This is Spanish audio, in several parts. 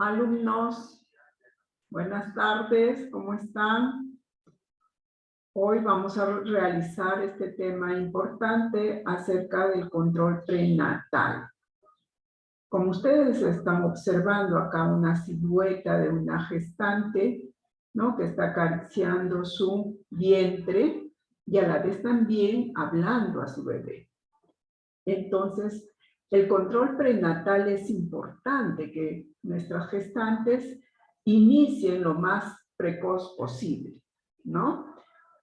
Alumnos, buenas tardes, ¿cómo están? Hoy vamos a realizar este tema importante acerca del control prenatal. Como ustedes están observando acá una silueta de una gestante, ¿no?, que está acariciando su vientre y a la vez también hablando a su bebé. Entonces, el control prenatal es importante que nuestras gestantes inicien lo más precoz posible, ¿no?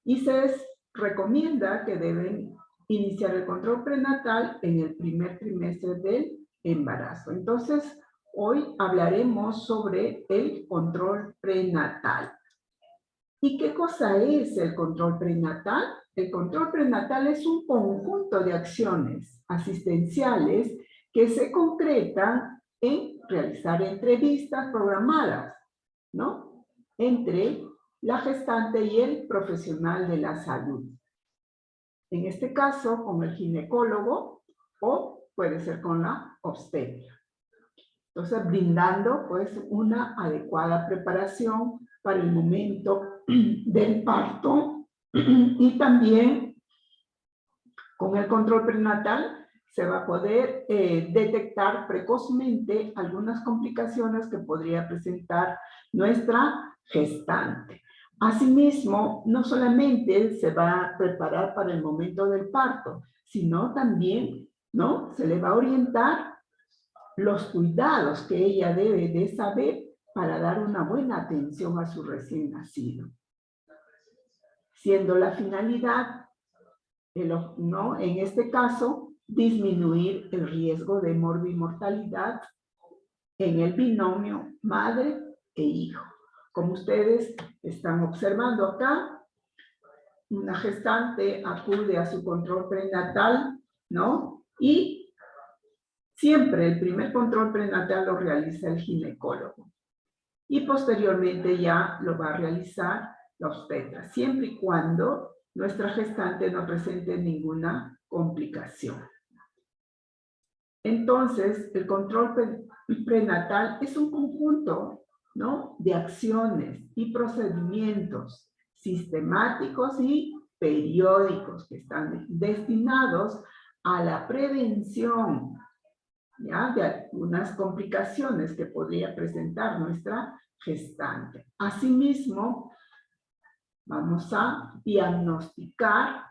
Y se recomienda que deben iniciar el control prenatal en el primer trimestre del embarazo. Entonces, hoy hablaremos sobre el control prenatal. ¿Y qué cosa es el control prenatal? El control prenatal es un conjunto de acciones asistenciales que se concretan en realizar entrevistas programadas, ¿no?, entre la gestante y el profesional de la salud. En este caso, con el ginecólogo o puede ser con la obstetra. Entonces, brindando pues una adecuada preparación para el momento del parto y también con el control prenatal se va a poder detectar precozmente algunas complicaciones que podría presentar nuestra gestante. Asimismo, no solamente se va a preparar para el momento del parto, sino también, ¿no?, se le va a orientar los cuidados que ella debe de saber para dar una buena atención a su recién nacido. Siendo la finalidad, ¿no?, en este caso, disminuir el riesgo de morbimortalidad en el binomio madre e hijo. Como ustedes están observando acá, una gestante acude a su control prenatal, ¿no?, y siempre el primer control prenatal lo realiza el ginecólogo y posteriormente ya lo va a realizar la obstetra, siempre y cuando nuestra gestante no presente ninguna complicación. Entonces, el control prenatal es un conjunto, ¿no?, de acciones y procedimientos sistemáticos y periódicos que están destinados a la prevención, ¿ya?, de algunas complicaciones que podría presentar nuestra gestante. Asimismo, vamos a diagnosticar,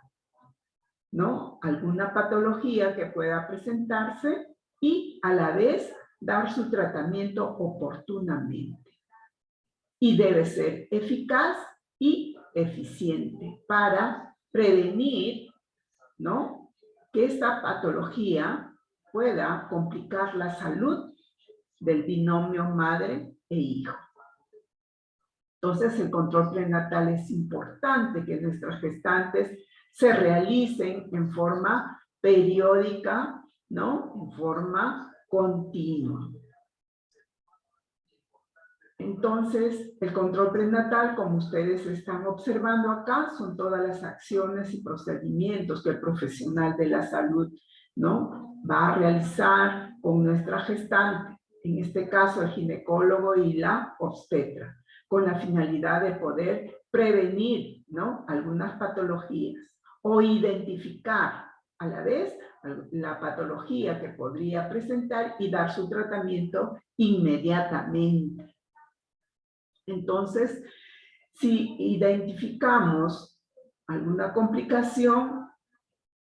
¿no?, alguna patología que pueda presentarse y a la vez dar su tratamiento oportunamente. Y debe ser eficaz y eficiente para prevenir, ¿no?, que esta patología pueda complicar la salud del binomio madre e hijo. Entonces, el control prenatal es importante que nuestras gestantes se realicen en forma periódica, ¿no?, en forma continua. Entonces, el control prenatal, como ustedes están observando acá, son todas las acciones y procedimientos que el profesional de la salud, ¿no?, va a realizar con nuestra gestante, en este caso el ginecólogo y la obstetra, con la finalidad de poder prevenir, ¿no?, algunas patologías o identificar a la vez la patología que podría presentar y dar su tratamiento inmediatamente. Entonces, si identificamos alguna complicación,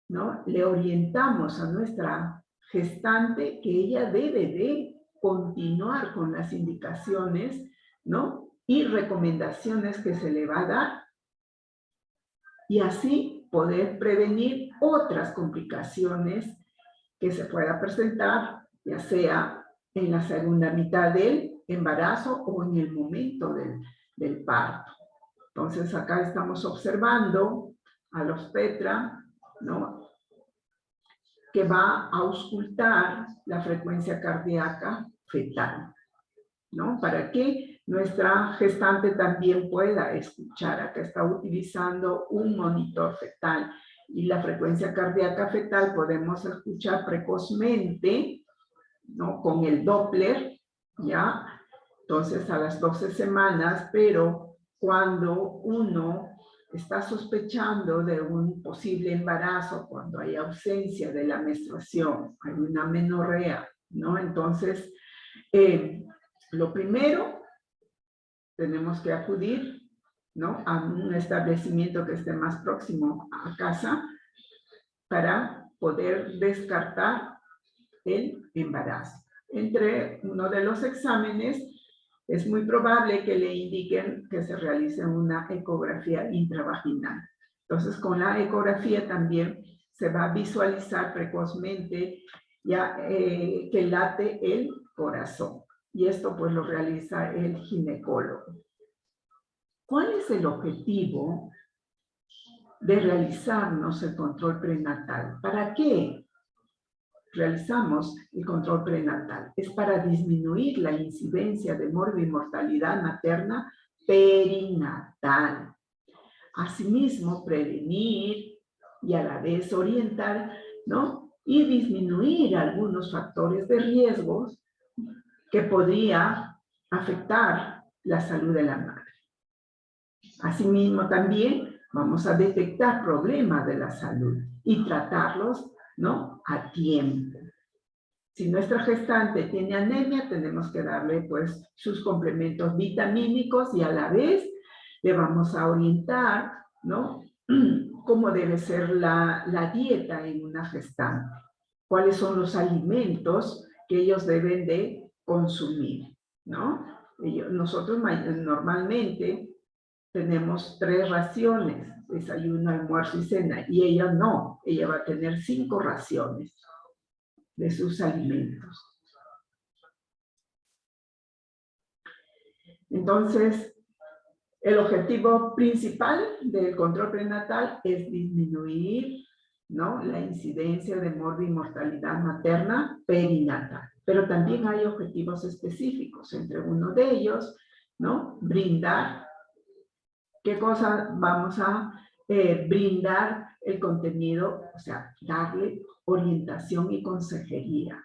¿no?, le orientamos a nuestra gestante que ella debe de continuar con las indicaciones, ¿no?, y recomendaciones que se le va a dar, y así poder prevenir otras complicaciones que se pueda presentar, ya sea en la segunda mitad del embarazo o en el momento del parto. Entonces, acá estamos observando a la obstetra, ¿no?, que va a auscultar la frecuencia cardíaca fetal, ¿no?, para que nuestra gestante también pueda escuchar. Acá está utilizando un monitor fetal y la frecuencia cardíaca fetal podemos escuchar precozmente, ¿no?, con el Doppler, ¿ya?, Entonces, a las 12 semanas, pero cuando uno está sospechando de un posible embarazo, cuando hay ausencia de la menstruación, hay una menorrea, ¿no? Entonces, lo primero, tenemos que acudir, ¿no?, a un establecimiento que esté más próximo a casa para poder descartar el embarazo. Entre uno de los exámenes, es muy probable que le indiquen que se realice una ecografía intravaginal. Entonces, con la ecografía también se va a visualizar precozmente ya que late el corazón. Y esto pues lo realiza el ginecólogo. ¿Cuál es el objetivo de realizarnos el control prenatal? ¿Para qué realizamos el control prenatal? Es para disminuir la incidencia de morbimortalidad materna perinatal. Asimismo, prevenir y a la vez orientar, ¿no?, y disminuir algunos factores de riesgos que podría afectar la salud de la madre. Asimismo, también vamos a detectar problemas de la salud y tratarlos, ¿no?, a tiempo. Si nuestra gestante tiene anemia, tenemos que darle pues sus complementos vitamínicos y a la vez le vamos a orientar, ¿no?, cómo debe ser la dieta en una gestante. Cuáles son los alimentos que ellos deben de consumir, ¿no? Nosotros normalmente tenemos 3 raciones, desayuno, almuerzo y cena, y ella no, ella va a tener 5 raciones de sus alimentos. Entonces, el objetivo principal del control prenatal es disminuir, ¿no?, la incidencia de morbimortalidad materna perinatal. Pero también hay objetivos específicos, entre uno de ellos, ¿no?, brindar. ¿Qué cosa vamos a brindar el contenido? O sea, darle orientación y consejería,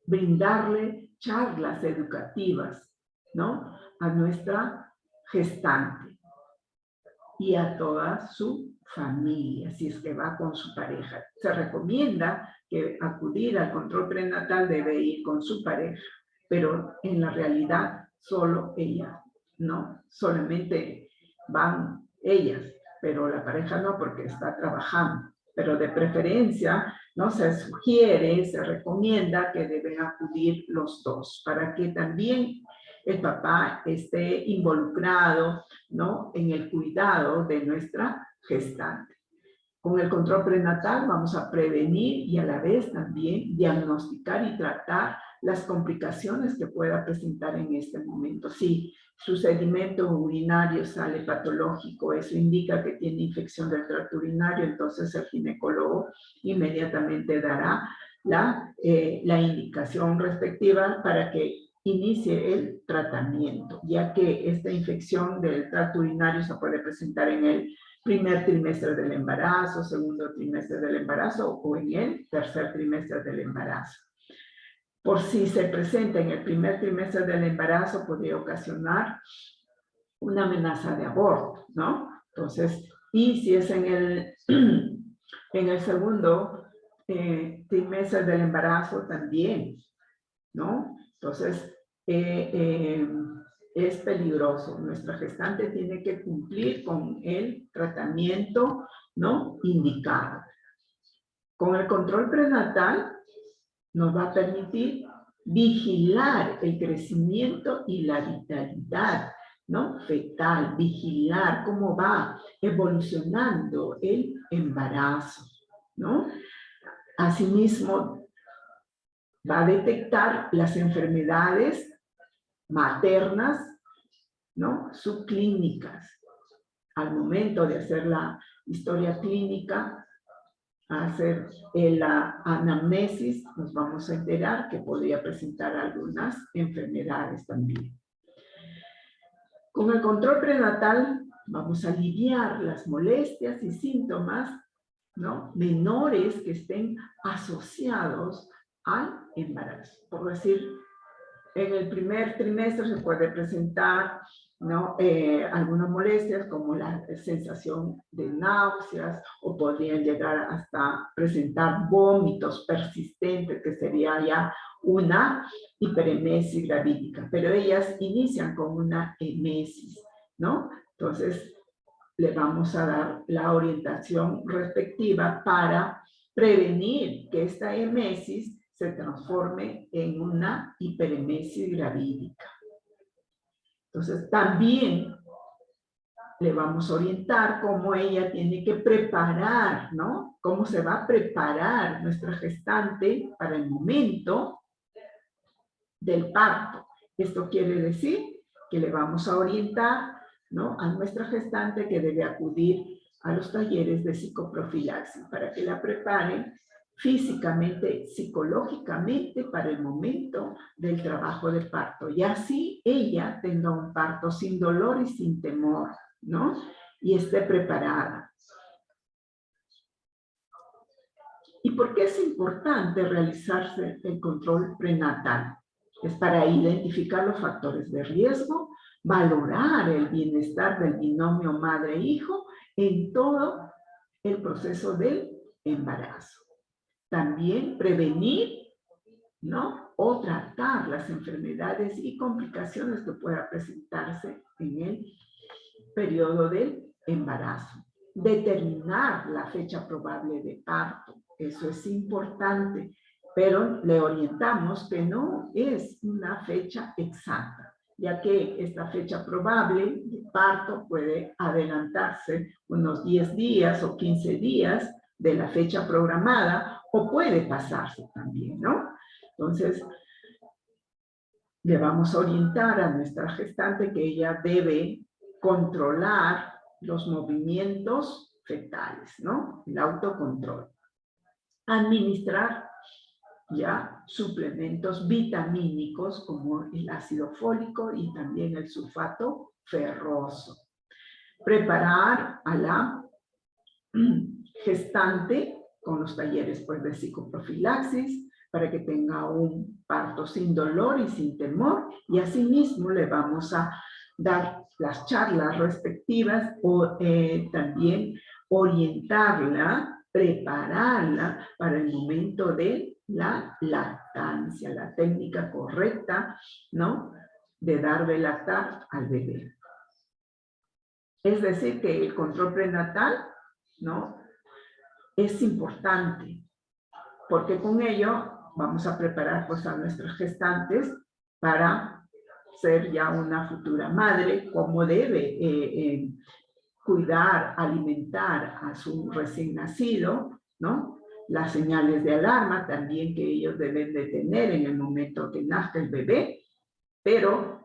brindarle charlas educativas, ¿no?, a nuestra gestante y a toda su familia, si es que va con su pareja. Se recomienda que acudir al control prenatal debe ir con su pareja, pero en la realidad solo ella, ¿no? Solamente van ellas, pero la pareja no, porque está trabajando. Pero de preferencia, ¿no?, se sugiere, se recomienda que deben acudir los dos, para que también el papá esté involucrado, ¿no?, en el cuidado de nuestra gestante. Con el control prenatal vamos a prevenir y a la vez también diagnosticar y tratar las complicaciones que pueda presentar en este momento. Si su sedimento urinario sale patológico, eso indica que tiene infección del tracto urinario, entonces el ginecólogo inmediatamente dará la indicación respectiva para que inicie el tratamiento, ya que esta infección del tracto urinario se puede presentar en el primer trimestre del embarazo, segundo trimestre del embarazo o en el tercer trimestre del embarazo. Por si se presenta en el primer trimestre del embarazo, podría ocasionar una amenaza de aborto, ¿no? Entonces, y si es en el segundo trimestre del embarazo también, ¿no? Entonces, es peligroso. Nuestra gestante tiene que cumplir con el tratamiento, ¿no?, indicado. Con el control prenatal nos va a permitir vigilar el crecimiento y la vitalidad, ¿no?, fetal, vigilar cómo va evolucionando el embarazo, ¿no? Asimismo, va a detectar las enfermedades maternas, ¿no?, subclínicas. Al momento de hacer la historia clínica, hacer la anamnesis, nos vamos a enterar que podría presentar algunas enfermedades también. Con el control prenatal vamos a aliviar las molestias y síntomas, ¿no?, menores que estén asociados al embarazo. Por decir, En el primer trimestre se puede presentar, ¿no? Algunas molestias como la sensación de náuseas o podrían llegar hasta presentar vómitos persistentes, que sería ya una hiperemesis gravídica, pero ellas inician con una emesis, ¿no? Entonces, le vamos a dar la orientación respectiva para prevenir que esta emesis se transforme en una hiperemesis gravídica. Entonces, también le vamos a orientar cómo ella tiene que preparar, ¿no? Cómo se va a preparar nuestra gestante para el momento del parto. Esto quiere decir que le vamos a orientar, ¿no?, a nuestra gestante que debe acudir a los talleres de psicoprofilaxis para que la preparen físicamente, psicológicamente para el momento del trabajo de parto. Y así ella tenga un parto sin dolor y sin temor, ¿no? Y esté preparada. ¿Y por qué es importante realizarse el control prenatal? Es para identificar los factores de riesgo, valorar el bienestar del binomio madre-hijo en todo el proceso del embarazo. También prevenir, ¿no?, o tratar las enfermedades y complicaciones que puedan presentarse en el periodo del embarazo. Determinar la fecha probable de parto, eso es importante, pero le orientamos que no es una fecha exacta, ya que esta fecha probable de parto puede adelantarse unos 10 días o 15 días de la fecha programada, o puede pasarse también, ¿no? Entonces, le vamos a orientar a nuestra gestante que ella debe controlar los movimientos fetales, ¿no? El autocontrol. Administrar ya suplementos vitamínicos como el ácido fólico y también el sulfato ferroso. Preparar a la gestante con los talleres, pues, de psicoprofilaxis para que tenga un parto sin dolor y sin temor, y asimismo le vamos a dar las charlas respectivas o también orientarla, prepararla para el momento de la lactancia, la técnica correcta, ¿no?, de dar de lactar al bebé. Es decir, que el control prenatal, ¿no?, es importante, porque con ello vamos a preparar, pues, a nuestras gestantes para ser ya una futura madre, como debe cuidar, alimentar a su recién nacido, ¿no? Las señales de alarma también que ellos deben de tener en el momento que nazca el bebé, pero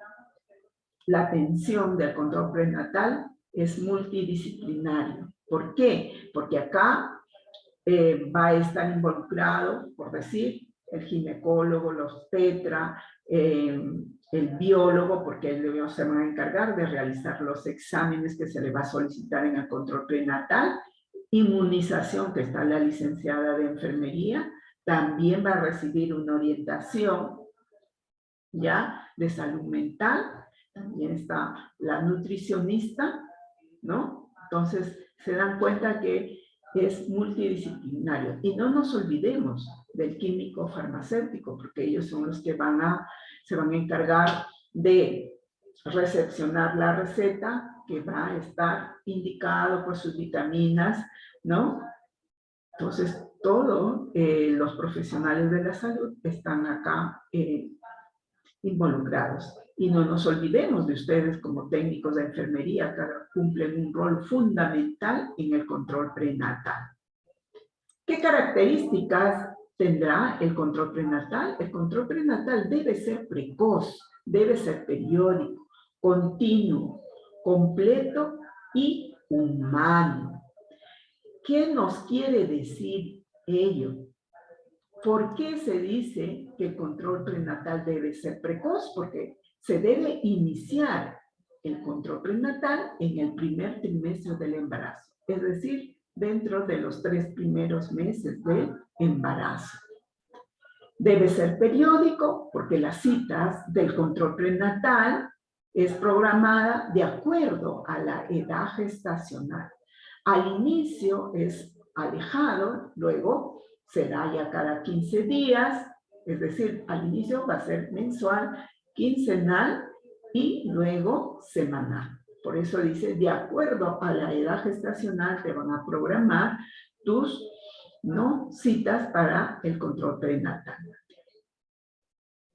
la atención del control prenatal es multidisciplinario. ¿Por qué? Porque acá va a estar involucrado, por decir, el ginecólogo, los obstetra, el biólogo, porque ellos se van a encargar de realizar los exámenes que se le va a solicitar en el control prenatal. Inmunización, que está la licenciada de enfermería, también va a recibir una orientación ya de salud mental. También está la nutricionista, ¿no? Entonces, se dan cuenta que es multidisciplinario. Y no nos olvidemos del químico farmacéutico, porque ellos son los que se van a encargar de recepcionar la receta que va a estar indicado por sus vitaminas, ¿no? Entonces, todos los profesionales de la salud están acá involucrados. Y no nos olvidemos de ustedes como técnicos de enfermería, que cumplen un rol fundamental en el control prenatal. ¿Qué características tendrá el control prenatal? El control prenatal debe ser precoz, debe ser periódico, continuo, completo y humano. ¿Qué nos quiere decir ello? ¿Por qué se dice que el control prenatal debe ser precoz? Porque se debe iniciar el control prenatal en el primer trimestre del embarazo, es decir, dentro de los 3 primeros meses del embarazo. Debe ser periódico porque las citas del control prenatal es programada de acuerdo a la edad gestacional. Al inicio es alejado, luego será ya cada 15 días, es decir, al inicio va a ser mensual, quincenal y luego semanal. Por eso dice, de acuerdo a la edad gestacional te van a programar tus citas para el control prenatal.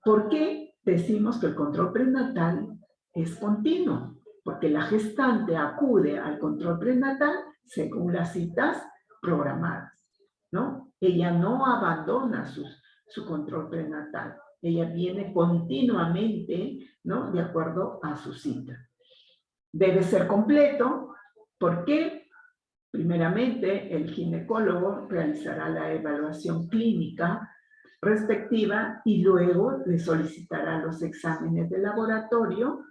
¿Por qué decimos que el control prenatal es continuo? Porque la gestante acude al control prenatal según las citas programadas, ¿no? Ella no abandona su control prenatal. Ella viene continuamente, ¿no? De acuerdo a su cita. Debe ser completo. ¿Por qué? Primeramente, el ginecólogo realizará la evaluación clínica respectiva y luego le solicitará los exámenes de laboratorio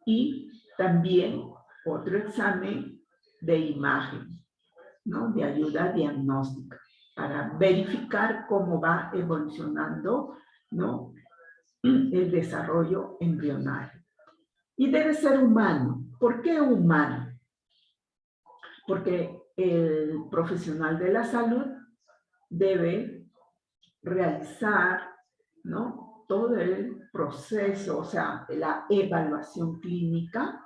y también otro examen de imagen, ¿no? De ayuda diagnóstica, para verificar cómo va evolucionando, ¿no? El desarrollo embrionario. Y debe ser humano. ¿Por qué humano? Porque el profesional de la salud debe realizar, ¿no? Todo el proceso, o sea, la evaluación clínica,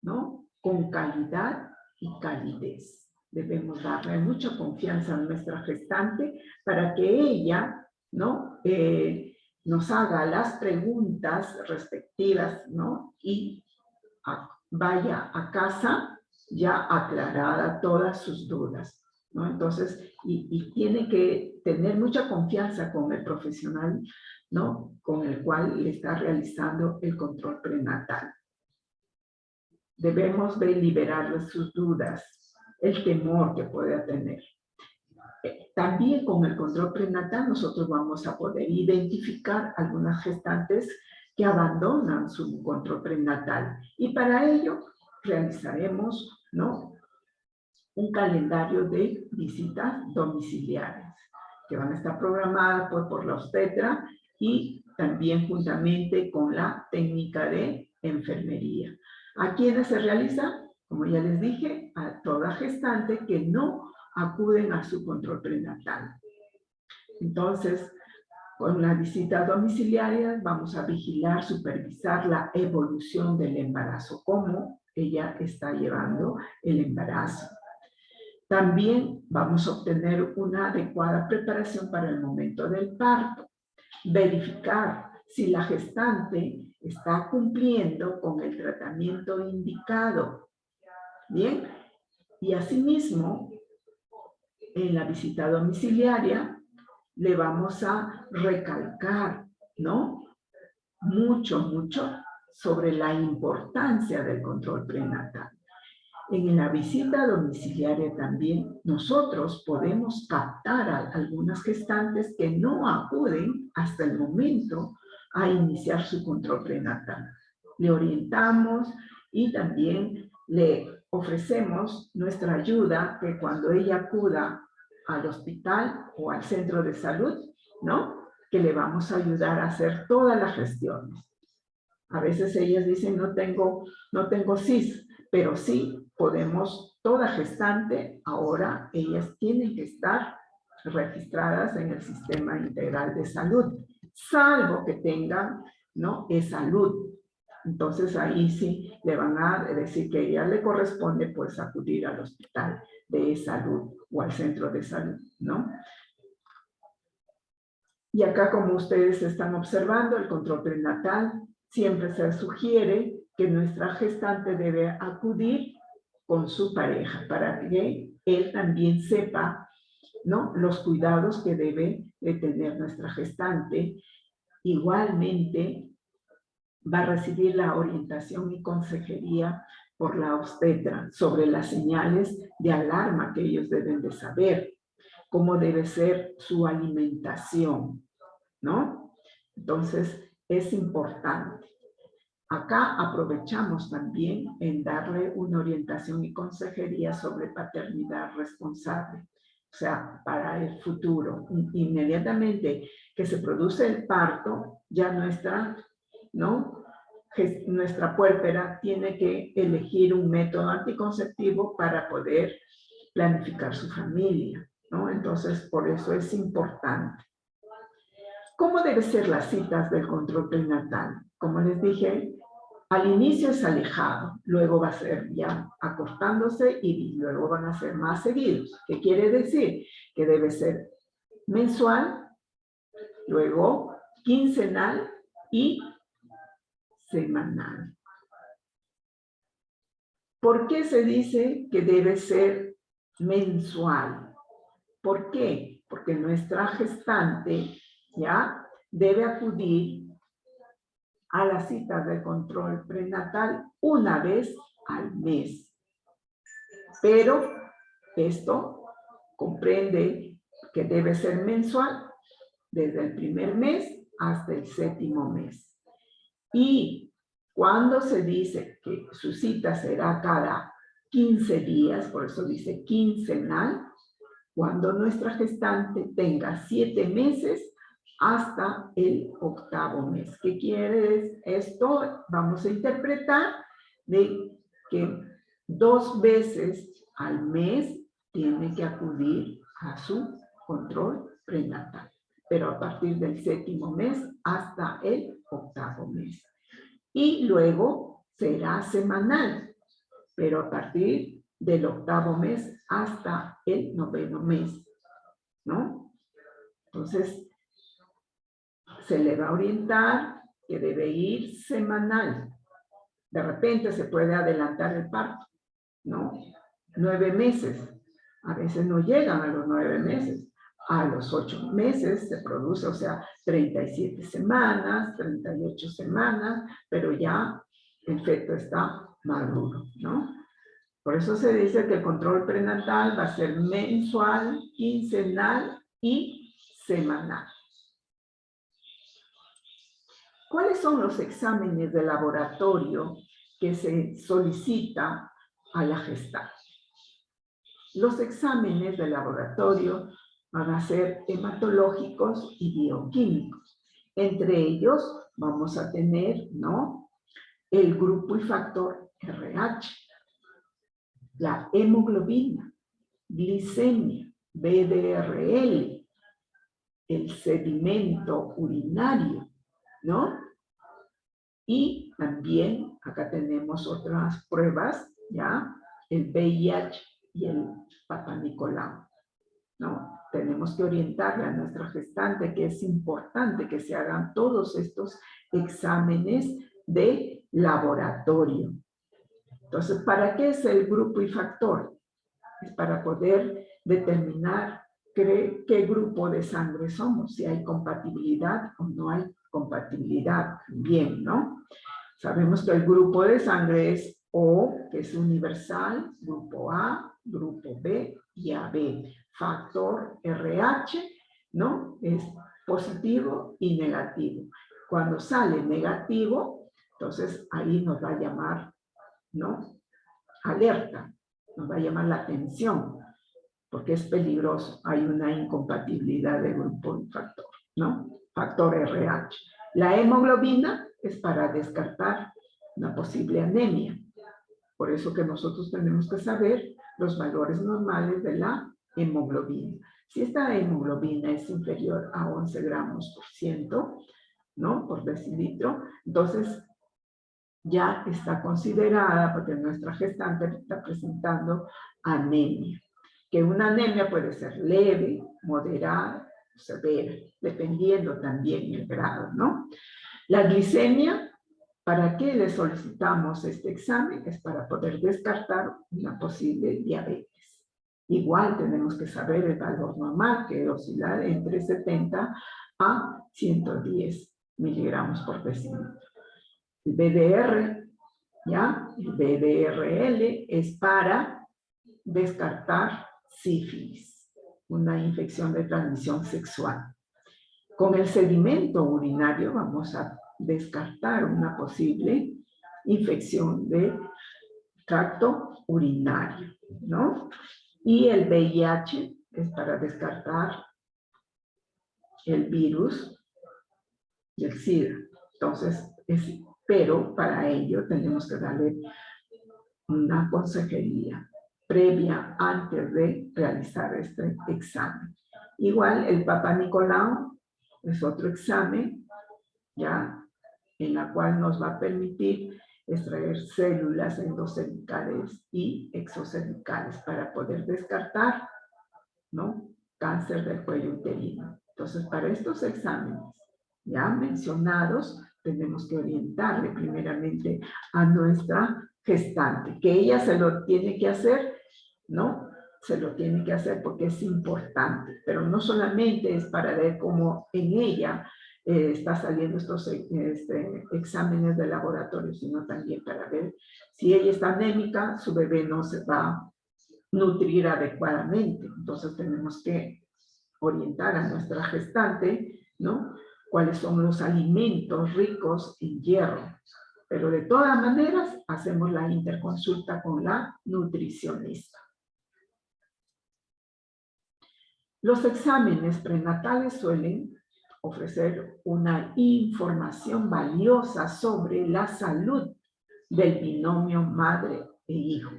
¿no? Con calidad y calidez. Debemos darle mucha confianza a nuestra gestante para que ella, ¿no? Nos haga las preguntas respectivas, ¿no? Y vaya a casa ya aclarada todas sus dudas, ¿no? Entonces, y tiene que tener mucha confianza con el profesional, ¿no? Con el cual le está realizando el control prenatal. Debemos de liberarle sus dudas, el temor que pueda tener. También con el control prenatal nosotros vamos a poder identificar algunas gestantes que abandonan su control prenatal. Y para ello realizaremos, ¿no? Un calendario de visitas domiciliarias que van a estar programadas por la obstetra y también juntamente con la técnica de enfermería. ¿A quiénes se realiza? Como ya les dije, a toda gestante que no acuden a su control prenatal. Entonces, con la visita domiciliaria vamos a vigilar, supervisar la evolución del embarazo, cómo ella está llevando el embarazo. También vamos a obtener una adecuada preparación para el momento del parto. Verificar si la gestante está cumpliendo con el tratamiento indicado. Bien, y asimismo, en la visita domiciliaria, le vamos a recalcar, ¿no? Mucho sobre la importancia del control prenatal. En la visita domiciliaria también nosotros podemos captar a algunas gestantes que no acuden hasta el momento a iniciar su control prenatal. Le orientamos y también le ofrecemos nuestra ayuda que cuando ella acuda al hospital o al centro de salud, ¿no? Que le vamos a ayudar a hacer todas las gestiones. A veces ellas dicen, no tengo CIS, pero sí podemos, toda gestante, ahora ellas tienen que estar registradas en el Sistema Integral de Salud, salvo que tengan, ¿no? E-Salud. Entonces ahí sí le van a decir que a ella le corresponde pues acudir al hospital de E-Salud o al centro de salud, ¿no? Y acá, como ustedes están observando, el control prenatal, siempre se sugiere que nuestra gestante debe acudir con su pareja para que él también sepa, ¿no? Los cuidados que debe de tener nuestra gestante. Igualmente, va a recibir la orientación y consejería por la obstetra sobre las señales de alarma que ellos deben de saber, cómo debe ser su alimentación, ¿no? Entonces, es importante. Acá aprovechamos también en darle una orientación y consejería sobre paternidad responsable. o sea, para el futuro. Inmediatamente que se produce el parto, ya nuestra puérpera tiene que elegir un método anticonceptivo para poder planificar su familia, ¿no? Entonces, por eso es importante. ¿Cómo deben ser las citas del control prenatal? Como les dije, al inicio es alejado, luego va a ser ya acortándose y luego van a ser más seguidos. ¿Qué quiere decir? Que debe ser mensual, luego quincenal y semanal. ¿Por qué se dice que debe ser mensual? ¿Por qué? Porque nuestra gestante ya debe acudir a las citas de control prenatal una vez al mes. Pero esto comprende que debe ser mensual desde el primer mes hasta el 7º mes. Y cuando se dice que su cita será cada 15 días, por eso dice quincenal, cuando nuestra gestante tenga 7 meses hasta el 8º mes. ¿Qué quiere esto? Vamos a interpretar de que 2 veces al mes tiene que acudir a su control prenatal, pero a partir del 7º mes hasta el 8º mes. Y luego será semanal, pero a partir del 8º mes hasta el 9º mes, ¿no? Entonces, se le va a orientar que debe ir semanal. De repente se puede adelantar el parto, ¿no? 9 meses. A veces no llegan a los 9 meses. A los 8 meses se produce, o sea, 37 semanas, 38 semanas, pero ya el feto está maduro, ¿no? Por eso se dice que el control prenatal va a ser mensual, quincenal y semanal. ¿Cuáles son los exámenes de laboratorio que se solicita a la gestante? Los exámenes de laboratorio van a ser hematológicos y bioquímicos. Entre ellos vamos a tener, ¿no?, el grupo y factor RH, la hemoglobina, glicemia, VDRL, el sedimento urinario, ¿no? Y también acá tenemos otras pruebas, ¿ya? El VIH y el Papa Nicolau, ¿no? Tenemos que orientarle a nuestra gestante que es importante que se hagan todos estos exámenes de laboratorio. Entonces, ¿para qué es el grupo y factor? Es para poder determinar qué grupo de sangre somos, si hay compatibilidad o no hay compatibilidad. Bien, ¿no? Sabemos que el grupo de sangre es O, que es universal, grupo A, grupo B y AB. Factor RH, ¿no? Es positivo y negativo. Cuando sale negativo, entonces ahí nos va a llamar, ¿no?, alerta, nos va a llamar la atención, porque es peligroso. Hay una incompatibilidad de grupo y factor, ¿no? Factor RH. La hemoglobina es para descartar una posible anemia. Por eso que nosotros tenemos que saber los valores normales de la hemoglobina. Si esta hemoglobina es inferior a 11 gramos por ciento, ¿no?, por decilitro, entonces ya está considerada, porque nuestra gestante está presentando anemia. Que una anemia puede ser leve, moderada, severa, dependiendo también el grado, ¿no? La glicemia, ¿para qué le solicitamos este examen? Es para poder descartar una posible diabetes. Igual tenemos que saber el valor normal, que oscila entre 70 a 110 miligramos por decilitro. El BDR, ¿ya? El BDRL es para descartar sífilis, una infección de transmisión sexual. Con el sedimento urinario vamos a descartar una posible infección de tracto urinario, ¿no? Y el VIH es para descartar el virus del SIDA. Entonces, pero para ello tenemos que darle una consejería previa antes de realizar este examen. Igual el Papa Nicolau es otro examen, ya, en la cual nos va a permitir extraer células endocervicales y exocervicales para poder descartar, ¿no?, cáncer del cuello uterino. Entonces, para estos exámenes ya mencionados, tenemos que orientarle primeramente a nuestra gestante, que ella se lo tiene que hacer, ¿no? Se lo tiene que hacer porque es importante, pero no solamente es para ver cómo en ella está saliendo estos exámenes de laboratorio, sino también para ver si ella está anémica, su bebé no se va a nutrir adecuadamente. Entonces tenemos que orientar a nuestra gestante, ¿no?, cuáles son los alimentos ricos en hierro. Pero de todas maneras, hacemos la interconsulta con la nutricionista. Los exámenes prenatales suelen ofrecer una información valiosa sobre la salud del binomio madre e hijo.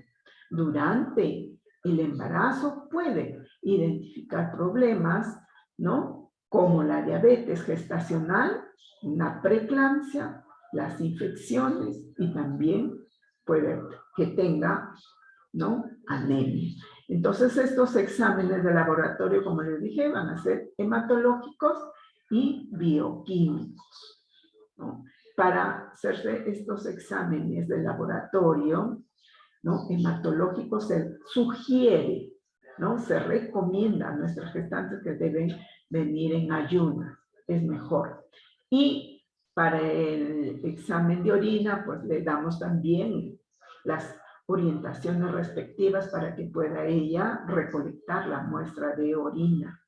Durante el embarazo puede identificar problemas, ¿no?, como la diabetes gestacional, una preeclampsia, las infecciones y también puede que tenga, ¿no?, anemia. Entonces estos exámenes de laboratorio, como les dije, van a ser hematológicos y bioquímicos, ¿no? Para hacerse estos exámenes de laboratorio, ¿no?, hematológico, se sugiere, ¿no?, se recomienda a nuestras gestantes que deben venir en ayunas, es mejor. Y para el examen de orina, pues le damos también las orientaciones respectivas para que pueda ella recolectar la muestra de orina.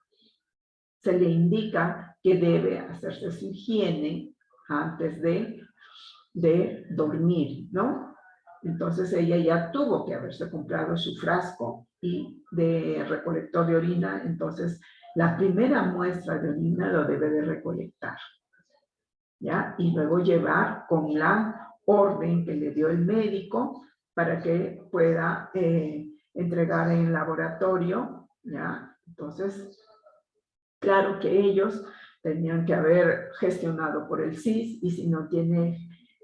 Se le indica que debe hacerse su higiene antes de dormir, ¿no? Entonces ella ya tuvo que haberse comprado su frasco de recolector de orina, entonces la primera muestra de orina lo debe de recolectar, ¿ya? Y luego llevar con la orden que le dio el médico para que pueda entregar en el laboratorio, ¿ya? Entonces, claro que ellos tenían que haber gestionado por el SIS, y si no tiene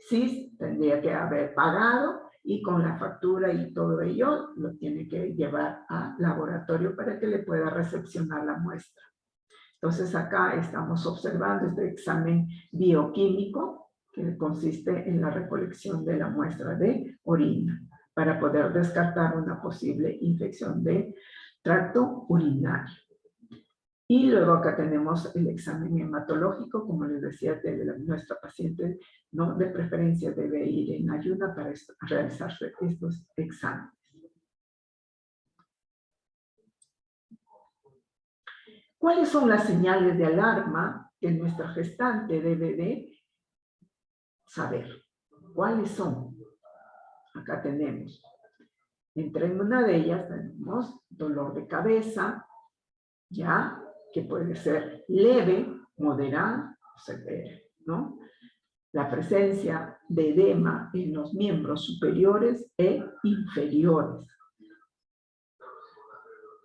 SIS, tendría que haber pagado, y con la factura y todo ello, lo tiene que llevar al laboratorio para que le pueda recepcionar la muestra. Entonces acá estamos observando este examen bioquímico, que consiste en la recolección de la muestra de orina, para poder descartar una posible infección de tracto urinario. Y luego acá tenemos el examen hematológico, como les decía, de nuestra paciente, ¿no?, de preferencia debe ir en ayuna para realizarse estos exámenes. ¿Cuáles son las señales de alarma que nuestra gestante debe de saber? ¿Cuáles son? Acá tenemos. Entre una de ellas tenemos dolor de cabeza, ¿ya?, que puede ser leve, moderada o severa, ¿no? La presencia de edema en los miembros superiores e inferiores.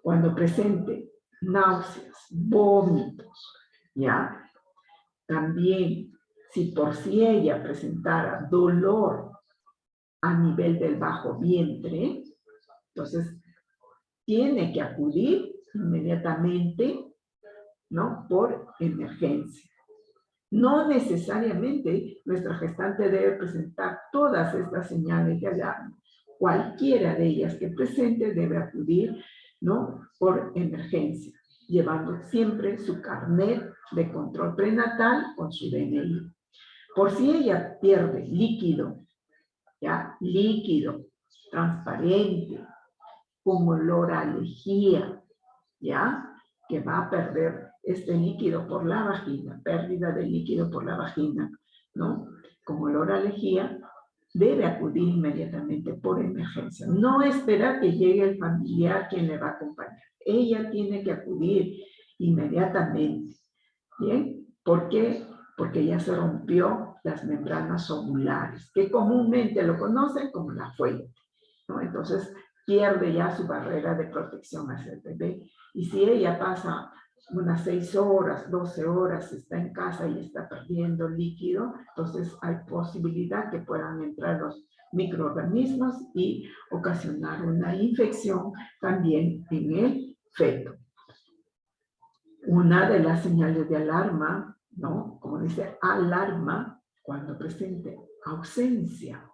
Cuando presente náuseas, vómitos, ¿ya? También, si por si ella presentara dolor a nivel del bajo vientre, entonces tiene que acudir inmediatamente, ¿no?, por emergencia. No necesariamente nuestra gestante debe presentar todas estas señales de alarma. Cualquiera de ellas que presente debe acudir, ¿no?, por emergencia, llevando siempre su carnet de control prenatal con su DNI. Por si ella pierde líquido, ¿ya?, líquido, transparente, con olor a lejía, ¿ya?, que va a perder este líquido por la vagina, pérdida de líquido por la vagina, ¿no?, como olor a lejía, debe acudir inmediatamente por emergencia. No esperar que llegue el familiar quien le va a acompañar. Ella tiene que acudir inmediatamente. ¿Bien? ¿Por qué? Porque ya se rompió las membranas ovulares, que comúnmente lo conocen como la fuente, ¿no? Entonces pierde ya su barrera de protección hacia el bebé. Y si ella pasa unas 6 horas, 12 horas, está en casa y está perdiendo líquido, entonces hay posibilidad que puedan entrar los microorganismos y ocasionar una infección también en el feto. Una de las señales de alarma, ¿no? Como dice, alarma, cuando presente ausencia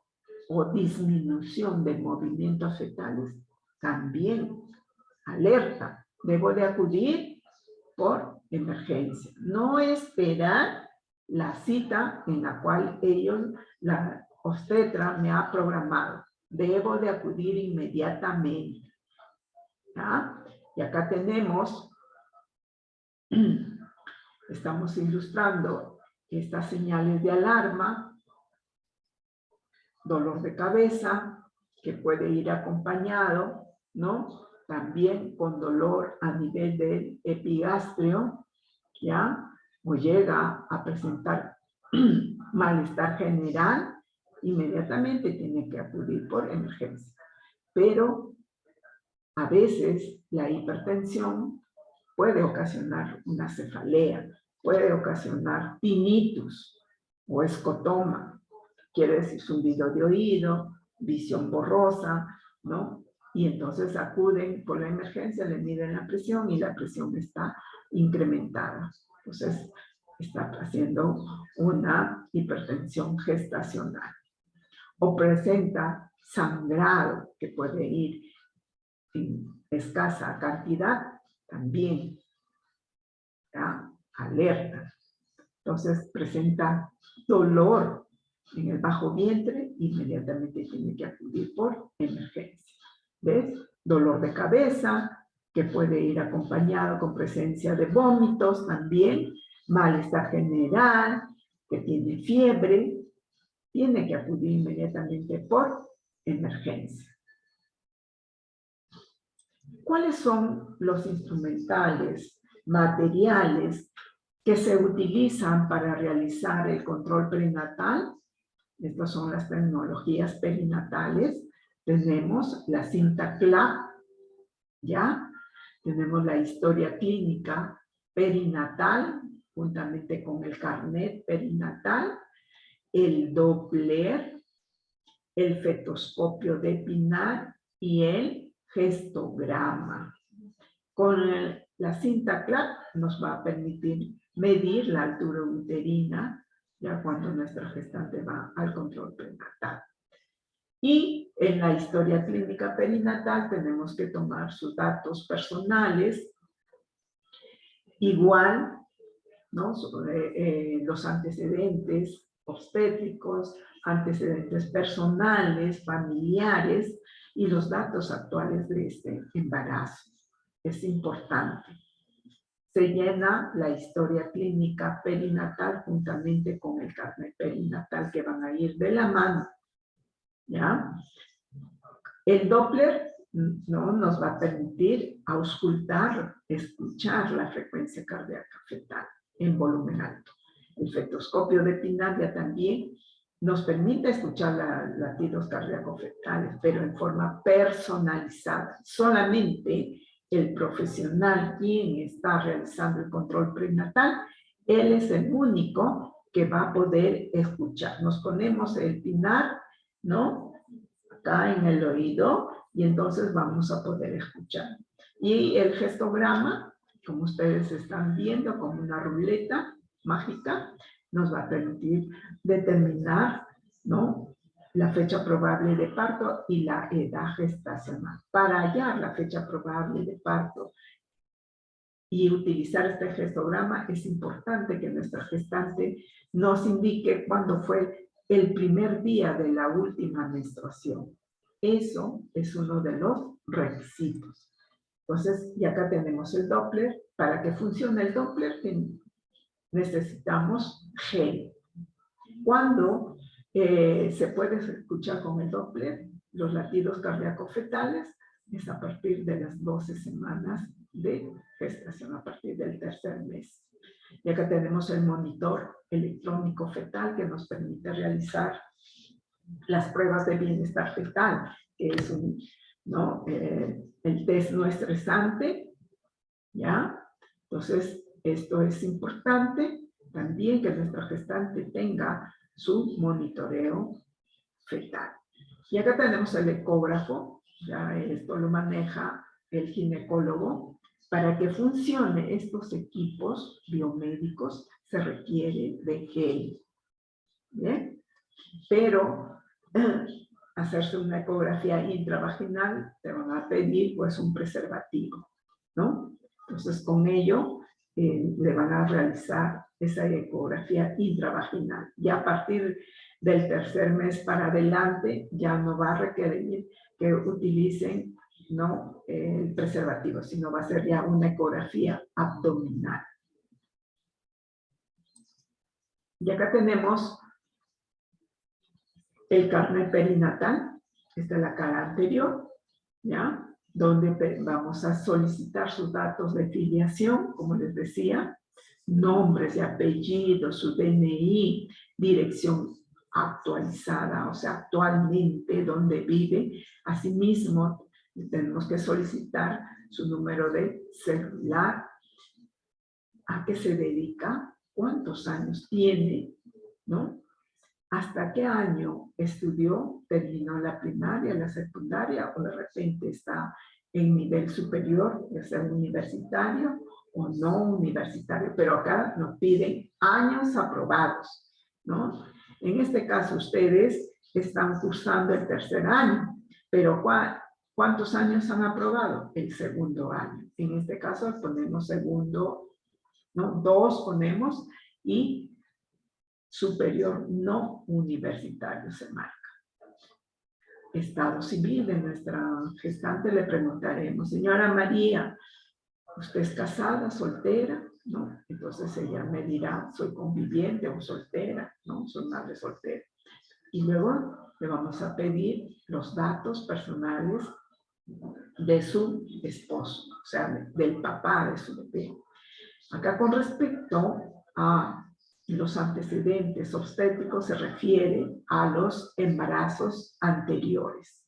o disminución de movimientos fetales, también alerta. Debo de acudir por emergencia. No esperar la cita en la cual la obstetra me ha programado. Debo de acudir inmediatamente. ¿Ya? Y acá tenemos, estamos ilustrando estas señales de alarma, dolor de cabeza, que puede ir acompañado, ¿no? También con dolor a nivel del epigastrio, ¿ya? O llega a presentar malestar general, inmediatamente tiene que acudir por emergencia. Pero a veces la hipertensión puede ocasionar una cefalea, puede ocasionar tinnitus o escotoma, quiere decir zumbido de oído, visión borrosa, ¿no? Y entonces acuden por la emergencia, le miden la presión y la presión está incrementada. Entonces está haciendo una hipertensión gestacional. O presenta sangrado que puede ir en escasa cantidad, también, ¿ya? Alerta. Entonces presenta dolor en el bajo vientre, inmediatamente tiene que acudir por emergencia. ¿Ves? Dolor de cabeza, que puede ir acompañado con presencia de vómitos también, malestar general, que tiene fiebre, tiene que acudir inmediatamente por emergencia. ¿Cuáles son los instrumentales, materiales que se utilizan para realizar el control prenatal? Estas son las tecnologías perinatales. Tenemos la cinta CLAP, ¿ya? Tenemos la historia clínica perinatal, juntamente con el carnet perinatal, el Doppler, el fetoscopio de Pinat y el gestograma. Con la cinta CLAP nos va a permitir medir la altura uterina, ya cuando nuestra gestante va al control prenatal. Y en la historia clínica perinatal tenemos que tomar sus datos personales, igual, ¿no? Sobre los antecedentes obstétricos, antecedentes personales, familiares y los datos actuales de este embarazo. Es importante. Se llena la historia clínica perinatal juntamente con el carnet perinatal que van a ir de la mano, ¿ya? El Doppler, ¿no? Nos va a permitir auscultar, escuchar la frecuencia cardíaca fetal en volumen alto. El fetoscopio de Pinat ya también nos permite escuchar los latidos cardíacos fetales, pero en forma personalizada. Solamente el profesional quien está realizando el control prenatal, él es el único que va a poder escuchar. Nos ponemos el Pinat, ¿no? Acá en el oído, y entonces vamos a poder escuchar. Y el gestograma, como ustedes están viendo, como una ruleta mágica, nos va a permitir determinar, ¿no?, la fecha probable de parto y la edad gestacional. Para hallar la fecha probable de parto y utilizar este gestograma, es importante que nuestra gestante nos indique cuándo fue el primer día de la última menstruación. Eso es uno de los requisitos. Entonces, y acá tenemos el Doppler. Para que funcione el Doppler, necesitamos gel. Cuando Se puede escuchar con el Doppler los latidos cardíacos fetales, es a partir de las 12 semanas de gestación, a partir del tercer mes. Y acá tenemos el monitor electrónico fetal que nos permite realizar las pruebas de bienestar fetal, que es el test no estresante, ¿ya? Entonces, esto es importante también, que nuestra gestante tenga su monitoreo fetal. Y acá tenemos el ecógrafo, ya esto lo maneja el ginecólogo. Para que funcione estos equipos biomédicos se requiere de gel, ¿bien? Pero hacerse una ecografía intravaginal te van a pedir pues un preservativo, ¿no? Entonces con ello le van a realizar esa ecografía intravaginal. Y a partir del tercer mes para adelante ya no va a requerir que utilicen, ¿no?, el preservativo, sino va a ser ya una ecografía abdominal. Y acá tenemos el carnet perinatal, esta es la cara anterior, ¿ya? Donde vamos a solicitar sus datos de filiación, como les decía, nombres y apellidos, su DNI, dirección actualizada, o sea, actualmente donde vive. Asimismo, tenemos que solicitar su número de celular, a qué se dedica, cuántos años tiene, ¿no? ¿Hasta qué año estudió? ¿Terminó la primaria, la secundaria o de repente está en nivel superior, ya sea universitario o no universitario? Pero acá nos piden años aprobados, ¿no? En este caso ustedes están cursando el tercer año, pero ¿cuántos años han aprobado? El segundo año. En este caso ponemos segundo, ¿no? 2 ponemos, y superior no universitario se marca. Estado civil de nuestra gestante le preguntaremos: señora María, ¿usted es casada, soltera? ¿No? Entonces ella me dirá: soy conviviente o soltera, ¿no? Soy madre soltera. Y luego le vamos a pedir los datos personales de su esposo, o sea, del papá de su bebé. Acá con respecto a los antecedentes obstétricos se refiere a los embarazos anteriores,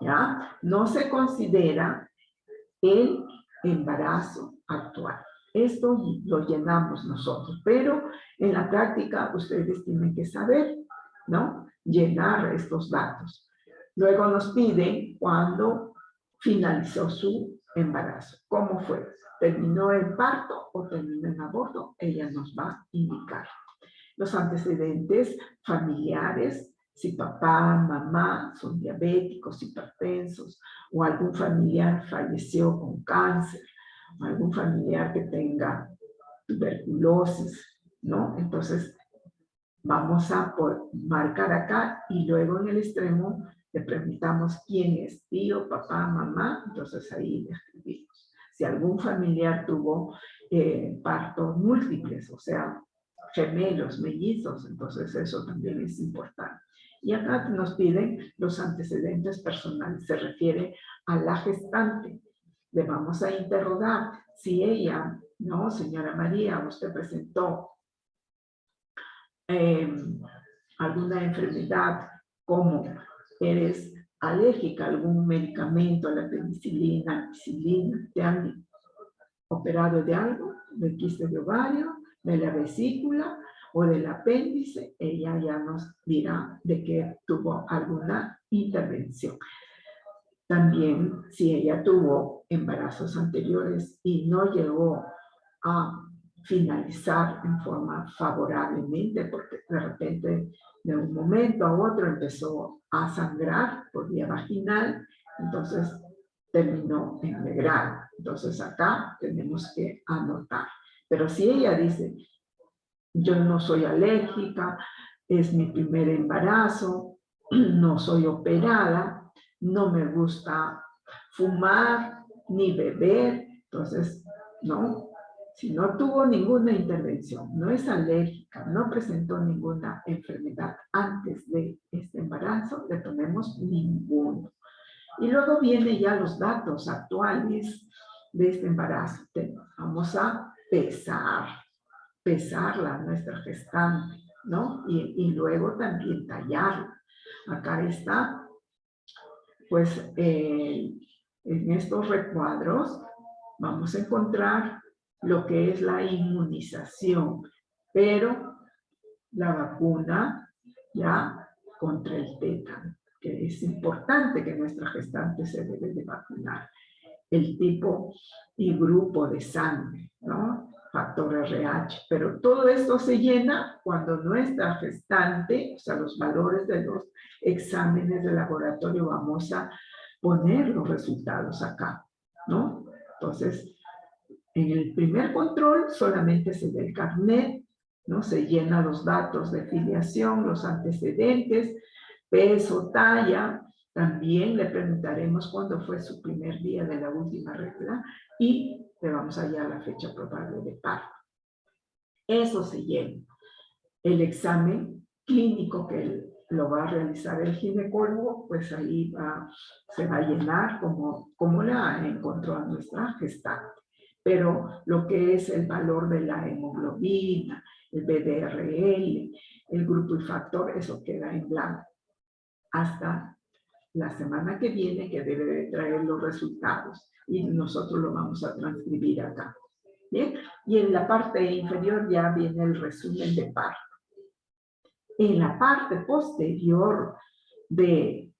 ¿ya? No se considera el embarazo actual. Esto lo llenamos nosotros, pero en la práctica ustedes tienen que saber, ¿no?, llenar estos datos. Luego nos piden cuándo finalizó su embarazo. ¿Cómo fue? ¿Terminó en parto o terminó en aborto? Ella nos va a indicar. Los antecedentes familiares, si papá, mamá son diabéticos, hipertensos, o algún familiar falleció con cáncer, o algún familiar que tenga tuberculosis, ¿no? Entonces, vamos a marcar acá y luego en el extremo le preguntamos quién es, tío, papá, mamá, entonces ahí le escribimos. Si algún familiar tuvo partos múltiples, o sea, gemelos, mellizos, entonces eso también es importante. Y acá nos piden los antecedentes personales, se refiere a la gestante. Le vamos a interrogar si ella, no, señora María, usted presentó alguna enfermedad, como eres alérgica a algún medicamento, a la penicilina, ampicilina, te han operado de algo, del quiste de ovario, de la vesícula o del apéndice, ella ya nos dirá de que tuvo alguna intervención. También, si ella tuvo embarazos anteriores y no llegó a finalizar en forma favorablemente, porque de repente de un momento a otro empezó a sangrar por vía vaginal, entonces terminó en legrado. Entonces acá tenemos que anotar. Pero si ella dice: yo no soy alérgica, es mi primer embarazo, no soy operada, no me gusta fumar ni beber, entonces, ¿no?, Si no tuvo ninguna intervención, no es alérgica, no presentó ninguna enfermedad antes de este embarazo, le ponemos ninguno. Y luego vienen ya los datos actuales de este embarazo. Vamos a pesarla, nuestra gestante, ¿no? Y luego también tallarla. Acá está, pues, en estos recuadros vamos a encontrar lo que es la inmunización, pero la vacuna ya contra el tétano, que es importante que nuestra gestante se debe de vacunar. El tipo y grupo de sangre, ¿no? Factor RH, pero todo esto se llena cuando nuestra gestante, o sea, los valores de los exámenes de laboratorio, vamos a poner los resultados acá, ¿no? Entonces, en el primer control solamente se da el carnet, ¿no? Se llena los datos de filiación, los antecedentes, peso, talla. También le preguntaremos cuándo fue su primer día de la última regla y le vamos a hallar la fecha probable de parto. Eso se llena. El examen clínico que lo va a realizar el ginecólogo, pues ahí se va a llenar como la encontró a nuestra gestante. Pero lo que es el valor de la hemoglobina, el BDRL, el grupo y factor, eso queda en blanco. Hasta la semana que viene, que debe de traer los resultados. Y nosotros lo vamos a transcribir acá. ¿Bien? Y en la parte inferior ya viene el resumen de parto. En la parte posterior de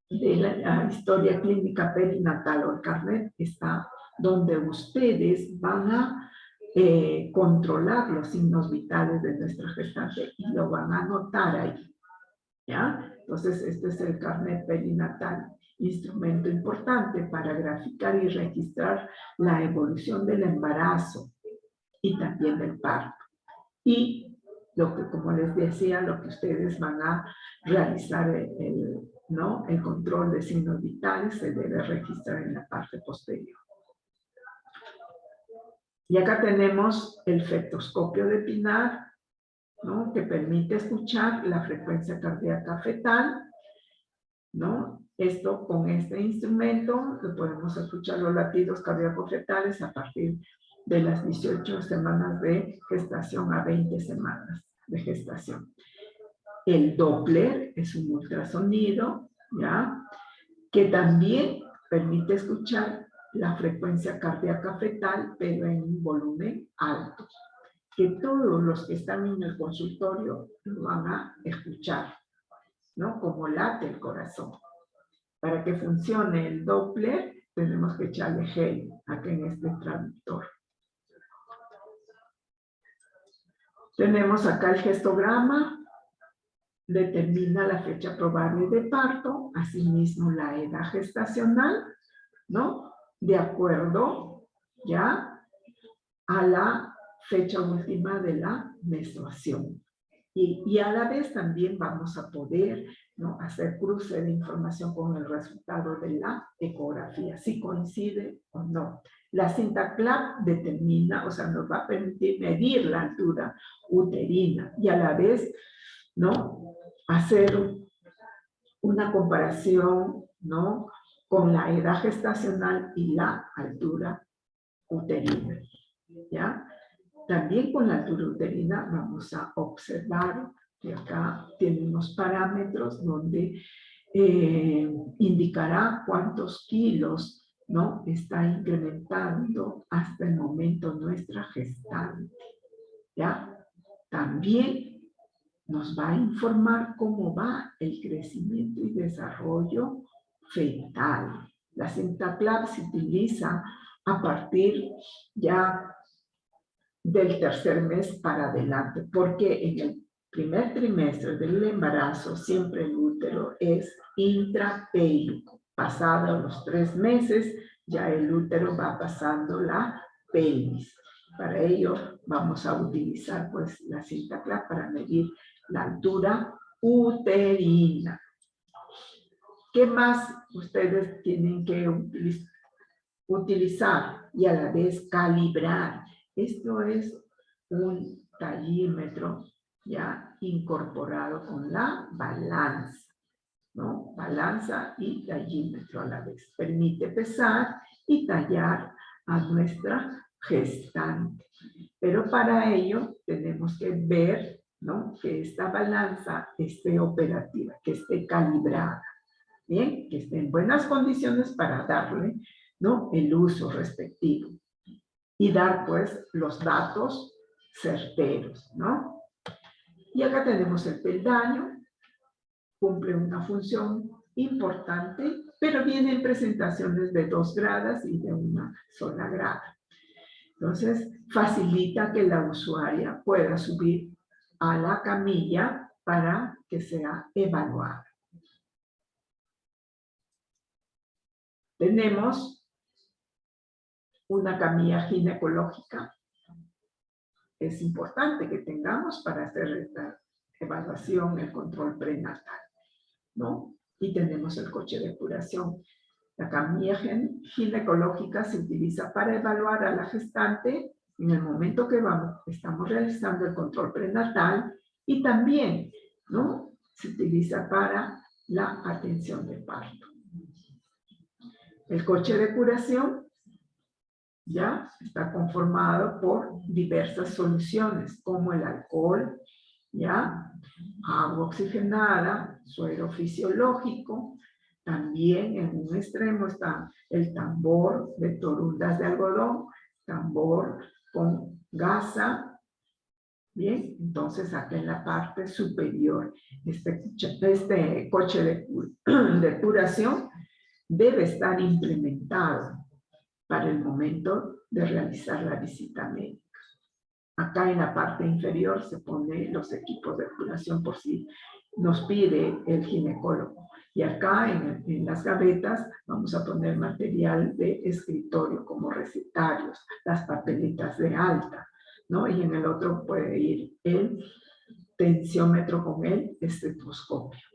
la historia clínica perinatal o el carnet está donde ustedes van a controlar los signos vitales de nuestra gestante y lo van a anotar ahí, ¿ya? Entonces, este es el carnet perinatal, instrumento importante para graficar y registrar la evolución del embarazo y también del parto. Y lo que, como les decía, lo que ustedes van a realizar, el control de signos vitales se debe registrar en la parte posterior. Y acá tenemos el fetoscopio de Pinar, ¿no? Que permite escuchar la frecuencia cardíaca fetal, ¿no? Esto, con este instrumento, podemos escuchar los latidos cardíacos fetales a partir de las 18 semanas de gestación a 20 semanas de gestación. El Doppler es un ultrasonido, ¿ya? Que también permite escuchar la frecuencia cardíaca fetal, pero en un volumen alto, que todos los que están en el consultorio lo van a escuchar, ¿no? Como late el corazón. Para que funcione el Doppler, tenemos que echarle gel aquí en este traductor. Tenemos acá el gestograma, determina la fecha probable de parto, asimismo la edad gestacional, ¿no? De acuerdo, ¿ya? A la fecha última de la menstruación. Y a la vez también vamos a poder, ¿no?, hacer cruce de información con el resultado de la ecografía, si coincide o no. La cinta CLAP determina, o sea, nos va a permitir medir la altura uterina y a la vez, ¿no?, hacer una comparación, ¿no?, con la edad gestacional y la altura uterina, ¿ya? También con la altura uterina vamos a observar que acá tienen unos parámetros donde indicará cuántos kilos, ¿no?, está incrementando hasta el momento nuestra gestante, ¿ya? También nos va a informar cómo va el crecimiento y desarrollo fetal. La cinta CLAP se utiliza a partir ya del tercer mes para adelante, porque en el primer trimestre del embarazo siempre el útero es intrapélvico. Pasados los 3 meses, ya el útero va pasando la pelvis. Para ello vamos a utilizar pues la cinta CLAP para medir la altura uterina. ¿Qué más ustedes tienen que utilizar? utilizar y a la vez calibrar. Esto es un tallímetro ya incorporado con la balanza, ¿no? Balanza y tallímetro a la vez. Permite pesar y tallar a nuestra gestante. Pero para ello tenemos que ver, ¿no?, que esta balanza esté operativa, que esté calibrada, ¿bien? Que esté en buenas condiciones para darle, ¿no?, el uso respectivo. Y dar, pues, los datos certeros, ¿no? Y acá tenemos el peldaño, cumple una función importante, pero viene en presentaciones de 2 gradas y de una sola grada. Entonces, facilita que la usuaria pueda subir a la camilla para que sea evaluada. Tenemos una camilla ginecológica. Es importante que tengamos para hacer esta evaluación, el control prenatal, ¿no? Y tenemos el coche de curación. La camilla ginecológica se utiliza para evaluar a la gestante en el momento que estamos realizando el control prenatal y también, ¿no?, se utiliza para la atención de parto. El coche de curación ya está conformado por diversas soluciones como el alcohol, ya, agua oxigenada, suero fisiológico. También en un extremo está el tambor de torundas de algodón, tambor con gasa. Bien, entonces acá en la parte superior, este coche de curación debe estar implementado para el momento de realizar la visita médica. Acá en la parte inferior se ponen los equipos de curación por si nos pide el ginecólogo. Y acá en las gavetas vamos a poner material de escritorio como recetarios, las papeletas de alta, ¿no? Y en el otro puede ir el tensiómetro con el estetoscopio.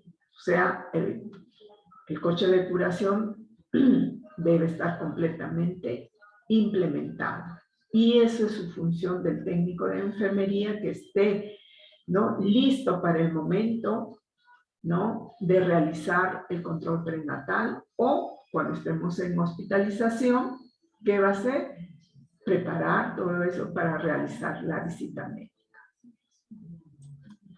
O sea, el coche de curación debe estar completamente implementado. Y eso es su función del técnico de enfermería, que esté, ¿no?, listo para el momento, ¿no?, de realizar el control prenatal, o cuando estemos en hospitalización, ¿qué va a hacer? Preparar todo eso para realizar la visita médica.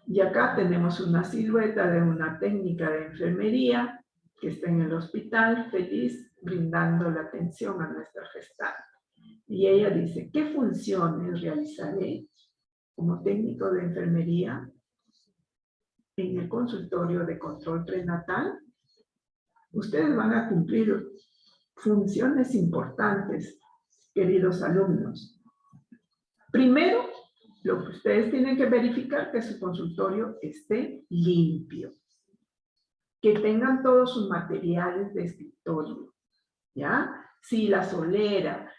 Y acá tenemos una silueta de una técnica de enfermería que está en el hospital, feliz, brindando la atención a nuestra gestante. Y ella dice, ¿qué funciones realizaré como técnico de enfermería en el consultorio de control prenatal? Ustedes van a cumplir funciones importantes, queridos alumnos. Primero, lo que ustedes tienen que verificar que su consultorio esté limpio, que tengan todos sus materiales de escritorio, ¿ya? Si la solera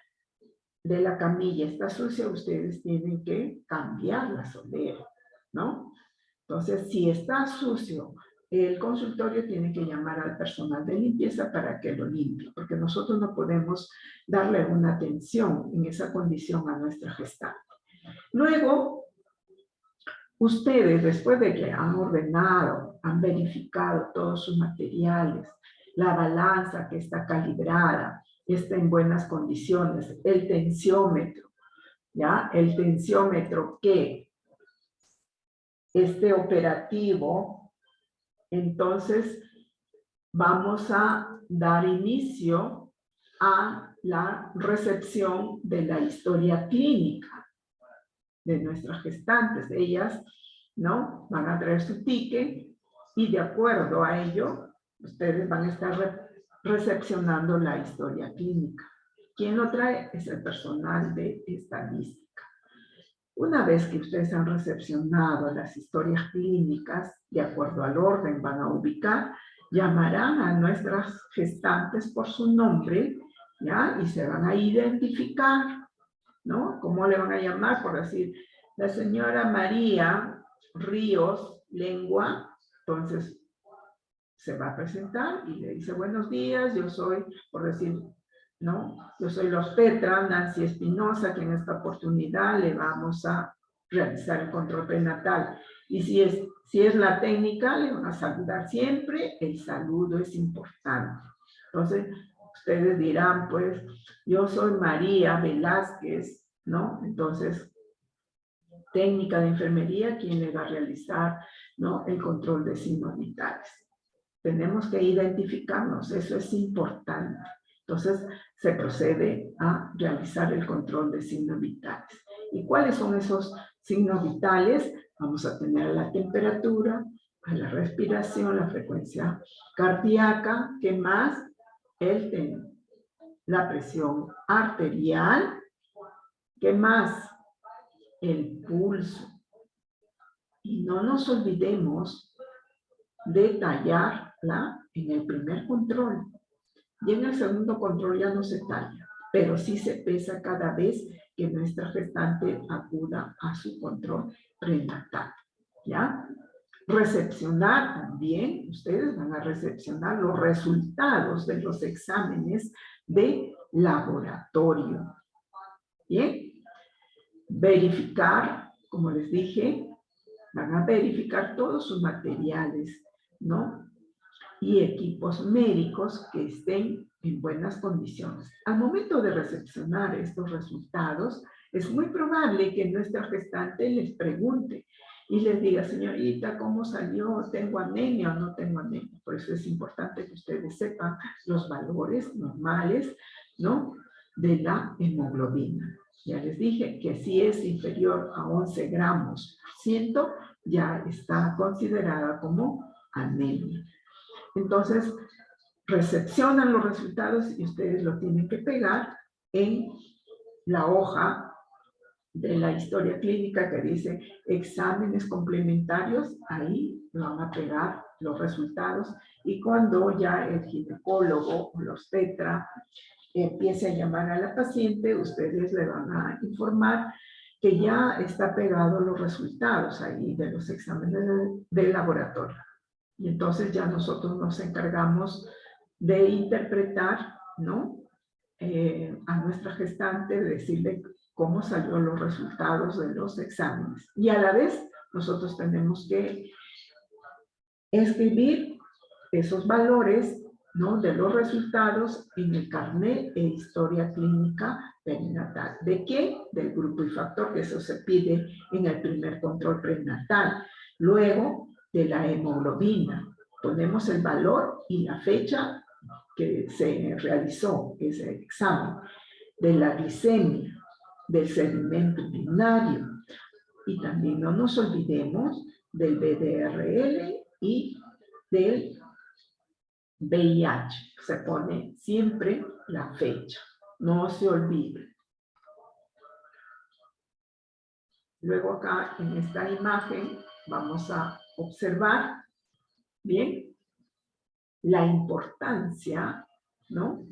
de la camilla está sucia, ustedes tienen que cambiar la solera, ¿no? Entonces, si está sucio el consultorio, tiene que llamar al personal de limpieza para que lo limpie, porque nosotros no podemos darle una atención en esa condición a nuestra gestante. Luego, ustedes, después de que han ordenado, han verificado todos sus materiales, la balanza que está calibrada, está en buenas condiciones, el tensiómetro, ¿ya? El tensiómetro que esté operativo, entonces vamos a dar inicio a la recepción de la historia clínica de nuestras gestantes. Ellas, ¿no?, van a traer su ticket y de acuerdo a ello, ustedes van a estar recepcionando la historia clínica. Quien lo trae es el personal de estadística. Una vez que ustedes han recepcionado las historias clínicas, de acuerdo al orden van a ubicar, llamarán a nuestras gestantes por su nombre, ¿ya? Y se van a identificar, ¿no? ¿Cómo le van a llamar? Por decir, la señora María Ríos Lengua. Entonces, se va a presentar y le dice buenos días, yo soy, por decir, ¿no? Yo soy la obstetra Nancy Espinosa, que en esta oportunidad le vamos a realizar el control prenatal. Y si es la técnica, le van a saludar siempre, el saludo es importante. Entonces, ustedes dirán, pues, yo soy María Velázquez, ¿no? Entonces, técnica de enfermería, ¿quién le va a realizar, ¿no? El control de signos vitales. Tenemos que identificarnos, eso es importante. Entonces, se procede a realizar el control de signos vitales. ¿Y cuáles son esos signos vitales? Vamos a tener la temperatura, la respiración, la frecuencia cardíaca, ¿qué más? La presión arterial, ¿qué más? El pulso. Y no nos olvidemos detallarla en el primer control. Y en el segundo control ya no se talla, pero sí se pesa cada vez que nuestra gestante acuda a su control prenatal. ¿Ya? Recepcionar también, ustedes van a recepcionar los resultados de los exámenes de laboratorio. ¿Bien? Verificar, como les dije, van a verificar todos sus materiales, ¿no? Y equipos médicos que estén en buenas condiciones. Al momento de recepcionar estos resultados, es muy probable que nuestra gestante les pregunte y les diga, señorita, ¿cómo salió? ¿Tengo anemia o no tengo anemia? Por eso es importante que ustedes sepan los valores normales, ¿no? De la hemoglobina. Ya les dije que si es inferior a 11 gramos por ciento, ya está considerada como anemia. Entonces, recepcionan los resultados y ustedes lo tienen que pegar en la hoja de la historia clínica que dice exámenes complementarios. Ahí van a pegar los resultados y cuando ya el ginecólogo o la obstetra empiece a llamar a la paciente, ustedes le van a informar que ya está pegado los resultados ahí de los exámenes del laboratorio. Y entonces ya nosotros nos encargamos de interpretar, ¿no? A nuestra gestante, de decirle cómo salieron los resultados de los exámenes. Y a la vez, nosotros tenemos que escribir esos valores, ¿no? De los resultados en el carnet e historia clínica perinatal. ¿De qué? Del grupo y factor, que eso se pide en el primer control prenatal. Luego, de la hemoglobina. Ponemos el valor y la fecha que se realizó ese examen. De la glicemia, del sedimento urinario. Y también no nos olvidemos del VDRL y del VIH. Se pone siempre la fecha. No se olvide. Luego acá en esta imagen vamos a observar, bien, la importancia, ¿no?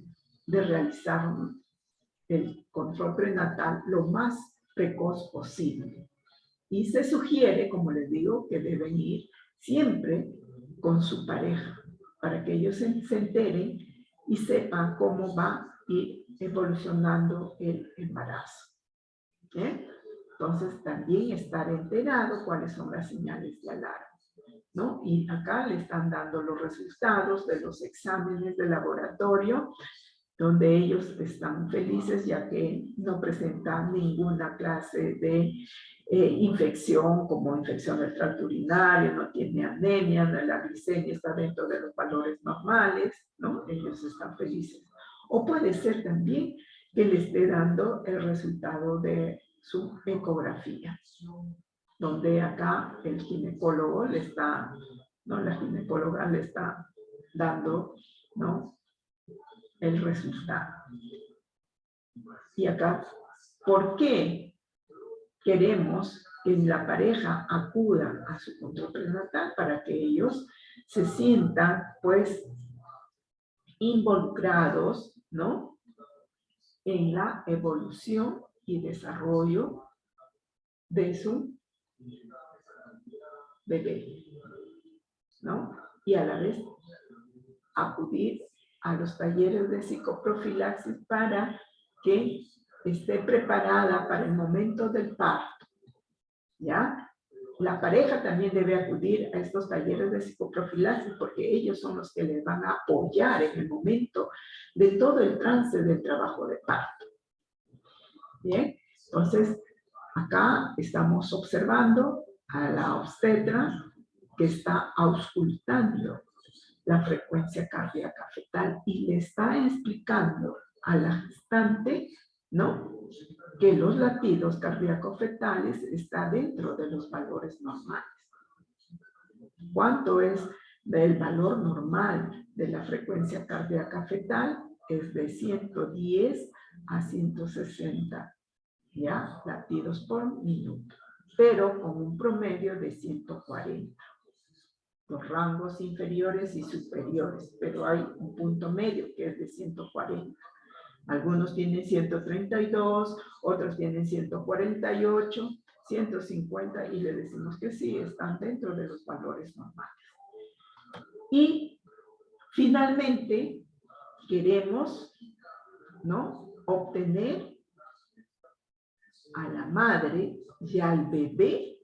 De realizar el control prenatal lo más precoz posible. Y se sugiere, como les digo, que deben ir siempre con su pareja, para que ellos se enteren y sepan cómo va a ir evolucionando el embarazo. ¿Eh? Entonces, también estar enterado cuáles son las señales de alarma, ¿no? Y acá le están dando los resultados de los exámenes de laboratorio, donde ellos están felices ya que no presentan ninguna clase de infección, como infección del tracto urinario, no tiene anemia, la glicemia está dentro de los valores normales, ¿no? Ellos están felices. O puede ser también que le esté dando el resultado de su ecografía, donde acá el ginecólogo le está, ¿no? La ginecóloga le está dando, ¿no? El resultado. Y acá, ¿por qué queremos que la pareja acuda a su control prenatal? Para que ellos se sientan, pues, involucrados, ¿no? En la evolución y desarrollo de su bebé, ¿no? y a la vez acudir a los talleres de psicoprofilaxis para que esté preparada para el momento del parto, ¿ya? La pareja también debe acudir a estos talleres de psicoprofilaxis porque ellos son los que les van a apoyar en el momento de todo el trance del trabajo de parto. Bien, entonces acá estamos observando a la obstetra que está auscultando la frecuencia cardíaca fetal y le está explicando a la gestante, ¿no?, que los latidos cardíacos fetales están dentro de los valores normales. ¿Cuánto es del valor normal de la frecuencia cardíaca fetal? Es de 110 a 160, ¿ya?, latidos por minuto, pero con un promedio de 140. Los rangos inferiores y superiores, pero hay un punto medio que es de 140. Algunos tienen 132, otros tienen 148, 150 y le decimos que sí, están dentro de los valores normales. Y finalmente queremos, ¿no?, obtener a la madre y al bebé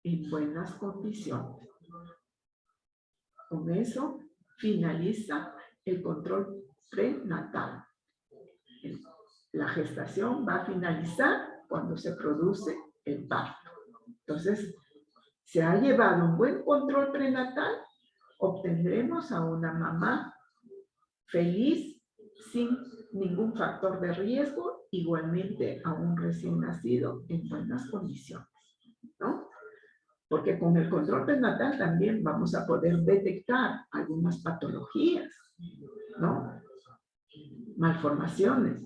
en buenas condiciones. Con eso finaliza el control prenatal. La gestación va a finalizar cuando se produce el parto. Entonces, se ha llevado un buen control prenatal, obtendremos a una mamá feliz, sin ningún factor de riesgo, igualmente a un recién nacido en buenas condiciones, ¿no? Porque con el control prenatal también vamos a poder detectar algunas patologías, ¿no? Malformaciones.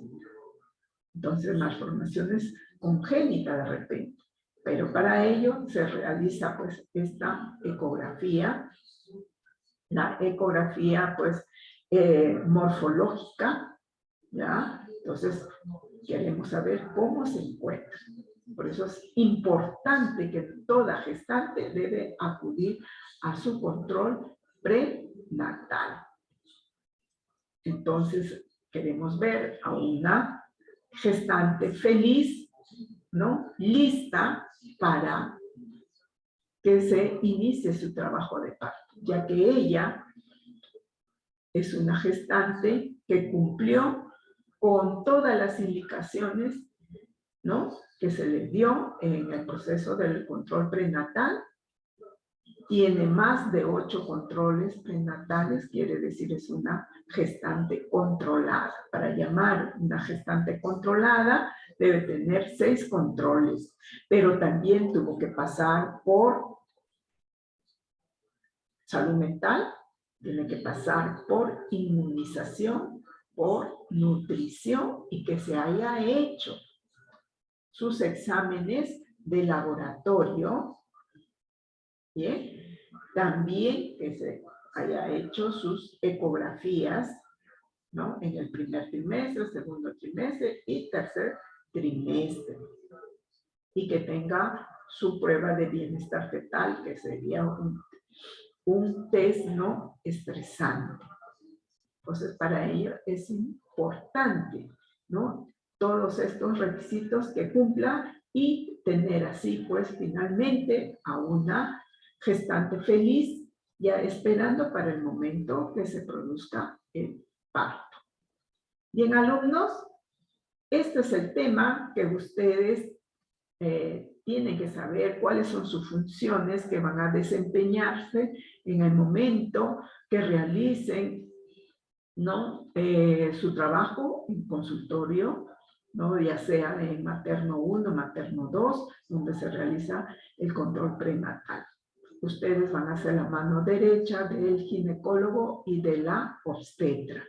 Entonces, malformaciones congénitas de repente. Pero para ello se realiza pues esta ecografía, la ecografía pues morfológica, ¿ya? Entonces, queremos saber cómo se encuentra. Por eso es importante que toda gestante debe acudir a su control prenatal. Entonces, queremos ver a una gestante feliz, ¿no?, lista para que se inicie su trabajo de parto, ya que ella es una gestante que cumplió con todas las indicaciones, ¿no?, que se le dio en el proceso del control prenatal. Tiene más de 8 controles prenatales, quiere decir es una gestante controlada. Para llamar una gestante controlada debe tener 6 controles, pero también tuvo que pasar por salud mental, tiene que pasar por inmunización, por nutrición y que se haya hecho sus exámenes de laboratorio, ¿bien? También que se haya hecho sus ecografías, ¿no?, en el primer trimestre, segundo trimestre y tercer trimestre. Y que tenga su prueba de bienestar fetal, que sería un test no estresante. Entonces, para ello es importante, ¿no?, todos estos requisitos que cumpla y tener así, pues, finalmente a una gestante feliz, ya esperando para el momento que se produzca el parto. Bien, alumnos, este es el tema que ustedes tienen que saber cuáles son sus funciones que van a desempeñarse en el momento que realicen, ¿no?, su trabajo en consultorio, ¿no?, ya sea en materno 1, materno 2, donde se realiza el control prenatal. Ustedes van a ser la mano derecha del ginecólogo y de la obstetra.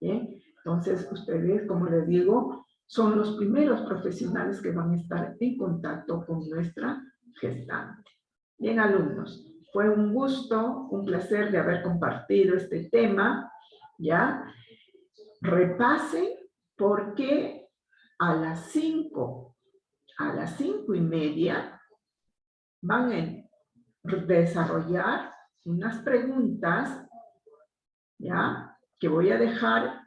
¿Bien? Entonces, ustedes, como les digo, son los primeros profesionales que van a estar en contacto con nuestra gestante. Bien, alumnos, fue un gusto, un placer de haber compartido este tema, ¿ya? Repasen porque a las 5:30, van a desarrollar unas preguntas, ¿ya? Que voy a dejar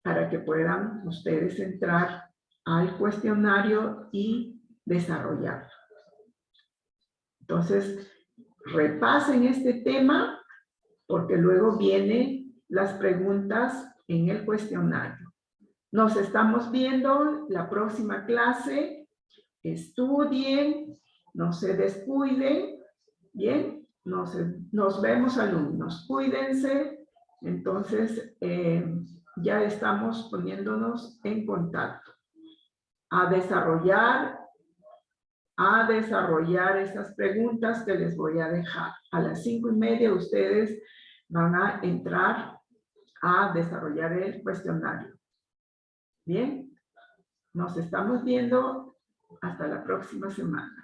para que puedan ustedes entrar al cuestionario y desarrollarlo. Entonces, repasen este tema porque luego vienen las preguntas en el cuestionario. Nos estamos viendo la próxima clase. Estudien, no se descuiden. Bien, nos vemos alumnos. Cuídense. Entonces, ya estamos poniéndonos en contacto a desarrollar esas preguntas que les voy a dejar. A las 5:30 ustedes van a entrar a desarrollar el cuestionario. Bien, nos estamos viendo hasta la próxima semana.